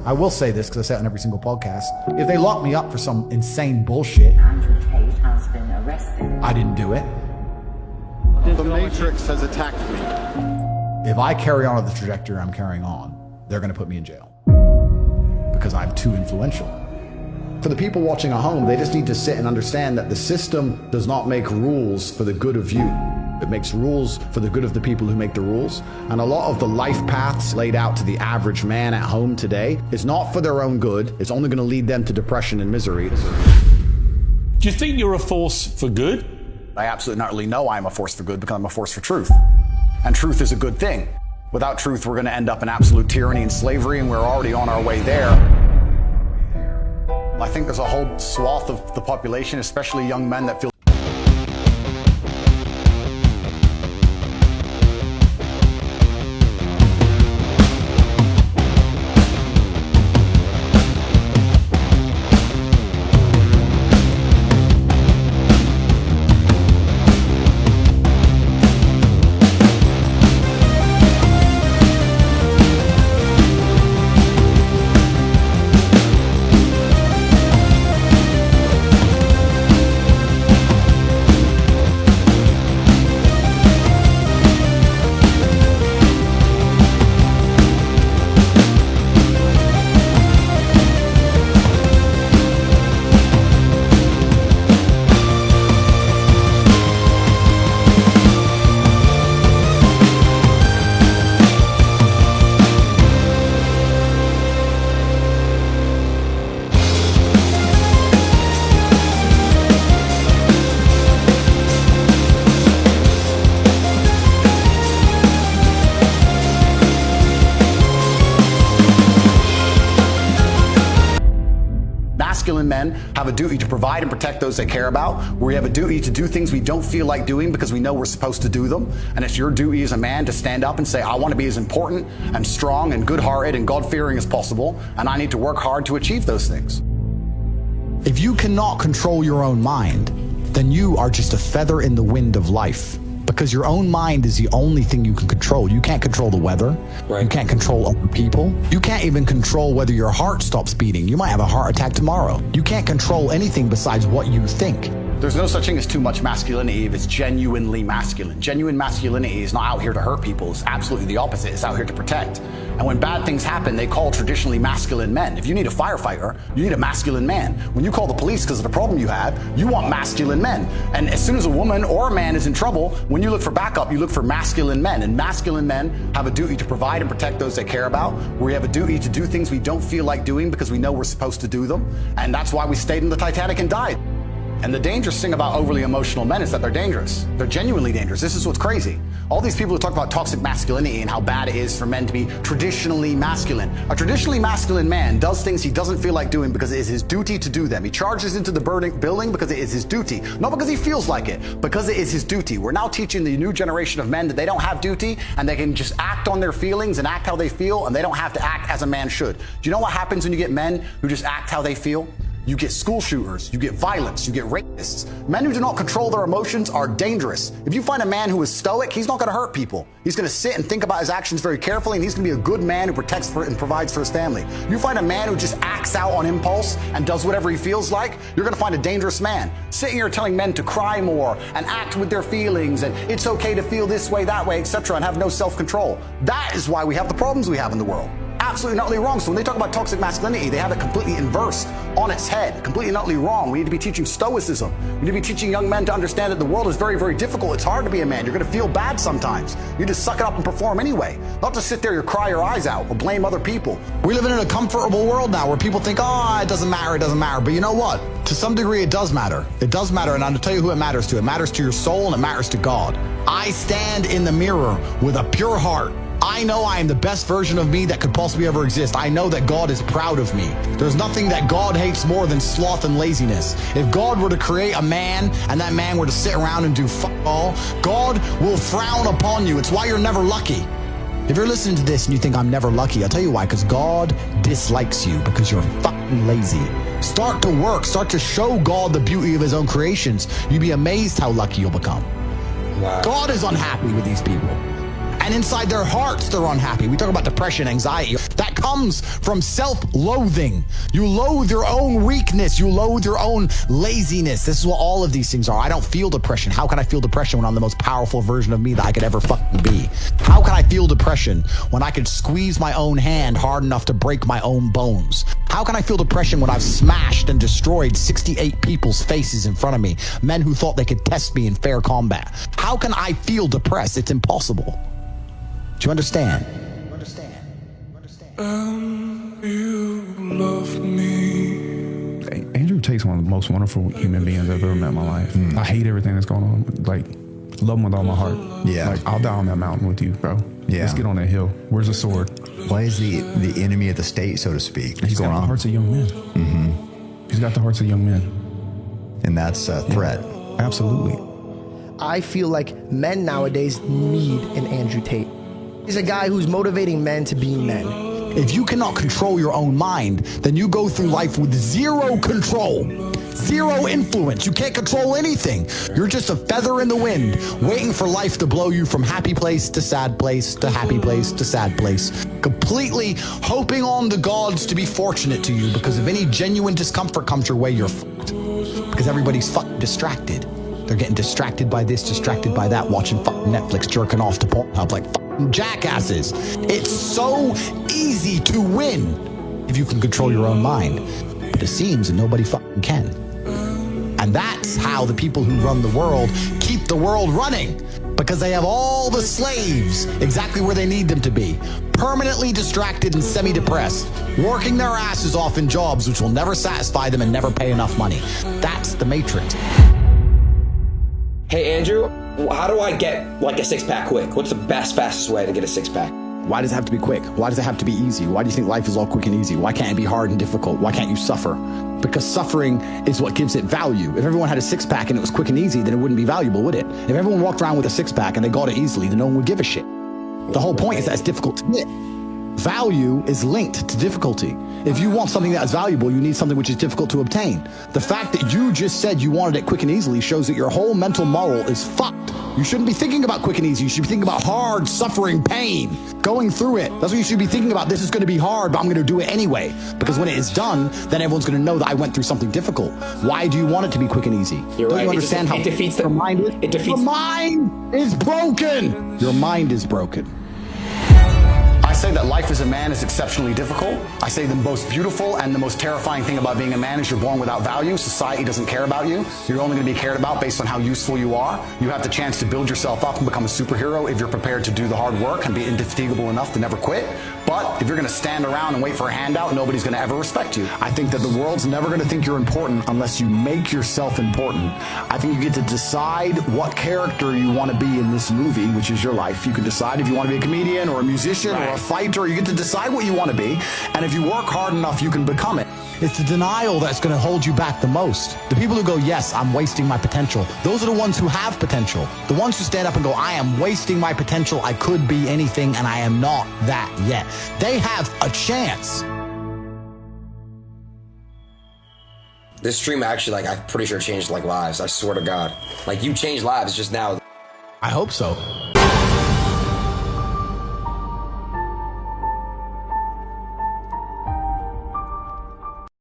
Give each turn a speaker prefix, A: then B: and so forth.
A: I will say this because I say it on every single podcast. If they lock me up for some insane bullshit,
B: Andrew Tate has been arrested.
A: I didn't do it.
C: The Matrix has attacked me.
A: If I carry on with the trajectory I'm carrying on, they're going to put me in jail because I'm too influential. For the people watching at home, they just need to sit and understand that the system does not make rules for the good of you. It makes rules for the good of the people who make the rules. And a lot of the life paths laid out to the average man at home today is not for their own good. It's only going to lead them to depression and misery.
D: Do you think you're a force for good?
A: I absolutely not really know I'm a force for good because I'm a force for truth. And truth is a good thing. Without truth, we're going to end up in absolute tyranny and slavery, and we're already on our way there. I think there's a whole swath of the population, especially young men, that feel men have a duty to provide and protect those they care about. We have a duty to do things we don't feel like doing because we know we're supposed to do them. And it's your duty as a man to stand up and say, I want to be as important and strong and good-hearted and God-fearing as possible, and I need to work hard to achieve those things. If you cannot control your own mind, then you are just a feather in the wind of life. Because your own mind is the only thing you can control. You can't control the weather. Right. You can't control other people. You can't even control whether your heart stops beating. You might have a heart attack tomorrow. You can't control anything besides what you think. There's no such thing as too much masculinity if it's genuinely masculine. Genuine masculinity is not out here to hurt people. It's absolutely the opposite. It's out here to protect. And when bad things happen, they call traditionally masculine men. If you need a firefighter, you need a masculine man. When you call the police because of the problem you have, you want masculine men. And as soon as a woman or a man is in trouble, when you look for backup, you look for masculine men. And masculine men have a duty to provide and protect those they care about. We have a duty to do things we don't feel like doing because we know we're supposed to do them. And that's why we stayed in the Titanic and died. And the dangerous thing about overly emotional men is that they're dangerous. They're genuinely dangerous. This is what's crazy. All these people who talk about toxic masculinity and how bad it is for men to be traditionally masculine. A traditionally masculine man does things he doesn't feel like doing because it is his duty to do them. He charges into the building because it is his duty. Not because he feels like it, because it is his duty. We're now teaching the new generation of men that they don't have duty and they can just act on their feelings and act how they feel, and they don't have to act as a man should. Do you know what happens when you get men who just act how they feel? You get school shooters, you get violence, you get rapists. Men who do not control their emotions are dangerous. If you find a man who is stoic, he's not going to hurt people. He's going to sit and think about his actions very carefully, and he's going to be a good man who protects and provides for his family. You find a man who just acts out on impulse and does whatever he feels like, you're going to find a dangerous man. Sitting here telling men to cry more and act with their feelings and it's okay to feel this way, that way, etc., and have no self-control. That is why we have the problems we have in the world. Absolutely not utterly wrong. So when they talk about toxic masculinity, they have it completely inversed on its head, completely not utterly wrong. We need to be teaching stoicism. We need to be teaching young men to understand that the world is very, very difficult. It's hard to be a man. You're going to feel bad sometimes. You just suck it up and perform anyway. Not to sit there and cry your eyes out or blame other people. We live in a comfortable world now where people think, oh, it doesn't matter, it doesn't matter. But you know what? To some degree, it does matter. It does matter, and I'll tell you who it matters to. It matters to your soul, and it matters to God. I stand in the mirror with a pure heart. I know I am the best version of me that could possibly ever exist. I know that God is proud of me. There's nothing that God hates more than sloth and laziness. If God were to create a man and that man were to sit around and do fuck all, God will frown upon you. It's why you're never lucky. If you're listening to this and you think I'm never lucky, I'll tell you why, because God dislikes you because you're fucking lazy. Start to work, start to show God the beauty of his own creations. You'd be amazed how lucky you'll become. Wow. God is unhappy with these people. And inside their hearts, they're unhappy. We talk about depression, anxiety. That comes from self-loathing. You loathe your own weakness. You loathe your own laziness. This is what all of these things are. I don't feel depression. How can I feel depression when I'm the most powerful version of me that I could ever fucking be? How can I feel depression when I could squeeze my own hand hard enough to break my own bones? How can I feel depression when I've smashed and destroyed 68 people's faces in front of me, men who thought they could test me in fair combat? How can I feel depressed? It's impossible. Do you understand?
E: You love me. Andrew Tate's one of the most wonderful human beings I've ever met in my life. I hate everything that's going on. Like, love him with all my heart.
F: Yeah.
E: Like, I'll die on that mountain with you, bro.
F: Yeah.
E: Let's get on that hill. Where's the sword?
F: Why is the enemy of the state, so to speak?
E: He's got the hearts of young men. He's got the hearts of young men.
F: And that's a threat.
E: Yeah. Absolutely.
G: I feel like men nowadays need an Andrew Tate. He's a guy who's motivating men to be men.
A: If you cannot control your own mind, then you go through life with zero control, zero influence. You can't control anything. You're just a feather in the wind, waiting for life to blow you from happy place to sad place to happy place to sad place, completely hoping on the gods to be fortunate to you, because if any genuine discomfort comes your way, you're fucked. Because everybody's fucking distracted. They're getting distracted by this, distracted by that, watching fucking Netflix, jerking off to Pornhub like fucking jackasses. It's so easy to win if you can control your own mind. But it seems that nobody fucking can. And that's how the people who run the world keep the world running, because they have all the slaves exactly where they need them to be, permanently distracted and semi-depressed, working their asses off in jobs which will never satisfy them and never pay enough money. That's the Matrix.
H: Hey, Andrew, how do I get like a six-pack quick? What's the fastest way to get a six-pack?
A: Why does it have to be quick? Why does it have to be easy? Why do you think life is all quick and easy? Why can't it be hard and difficult? Why can't you suffer? Because suffering is what gives it value. If everyone had a six-pack and it was quick and easy, then it wouldn't be valuable, would it? If everyone walked around with a six-pack and they got it easily, then no one would give a shit. The whole point is that it's difficult to get. Value is linked to difficulty. If you want something that is valuable, you need something which is difficult to obtain. The fact that you just said you wanted it quick and easily shows that your whole mental model is fucked. You shouldn't be thinking about quick and easy. You should be thinking about hard, suffering, pain, going through it. That's what you should be thinking about. This is going to be hard, but I'm going to do it anyway. Because when it is done, then everyone's going to know that I went through something difficult. Why do you want it to be quick and easy?
H: You're
A: Don't
H: right.
A: you understand how
H: it defeats the
A: your mind is?
H: It defeats.
A: Your mind is broken. Your mind is broken. I say that life as a man is exceptionally difficult. I say the most beautiful and the most terrifying thing about being a man is you're born without value. Society doesn't care about you. You're only going to be cared about based on how useful you are. You have the chance to build yourself up and become a superhero if you're prepared to do the hard work and be indefatigable enough to never quit. But if you're going to stand around and wait for a handout, nobody's going to ever respect you. I think that the world's never going to think you're important unless you make yourself important. I think you get to decide what character you want to be in this movie, which is your life. You can decide if you want to be a comedian or a musician or a fighter. You get to decide what you want to be. And if you work hard enough, you can become it. It's the denial that's going to hold you back the most. The people who go, yes, I'm wasting my potential. Those are the ones who have potential. The ones who stand up and go, I am wasting my potential. I could be anything and I am not that yet. They have a chance.
H: This stream actually, I'm pretty sure changed lives. I swear to God. You changed lives just now.
A: I hope so.